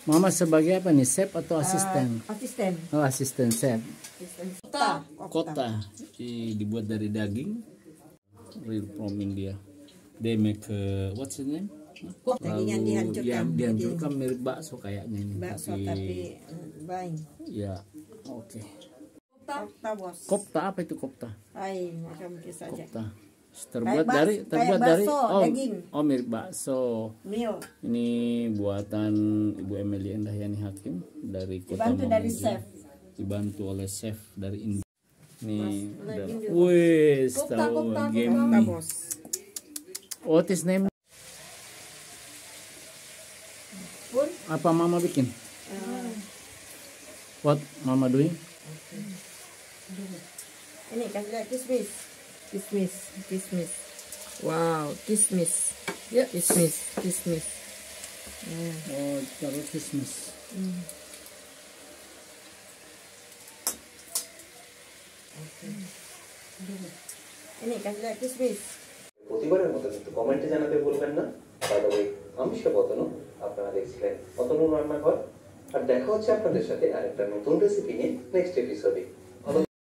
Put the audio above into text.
Mama sebagai apa nih? Chef atau asisten? Asisten. Oh, asisten chef. Kota. Dibuat dari daging. Real from India. They make what's the name? Daging yang dihancurkan. Ya, dihancurkan mirip bakso kayaknya ini. Bakso tapi baik. Ya, oke. Kofta bos. Kopta apa itu kopta? Hai, macam saja. Kopta. Terbuat dari bakso, daging. Oh, mirip bakso. Mil. Ini buatan Ibu Emilia Indahyani Hakim dari Kota Dibantu dari Mamuju. chef. Dibantu oleh chef dari India. Nih, India. wih, Kofta game. bos. What is name? Pun. Apa Mama bikin? What Mama doing? Ini kasih lihat kismis. Wow, kismis. Ya, kismis. Oh, taruh kismis. Ini kasih lihat kismis. প্রতিবারের মতো কিন্তু কমেন্টে জানাতে ভুলবেন না। By the way, আমি শিবতনু, আপনারা দেখছিলেন অতনু রান্নাঘর। আর দেখা হচ্ছে আপনাদের সাথে আরেকটা নতুন রেসিপি নিয়ে নেক্সট এপিসোডে।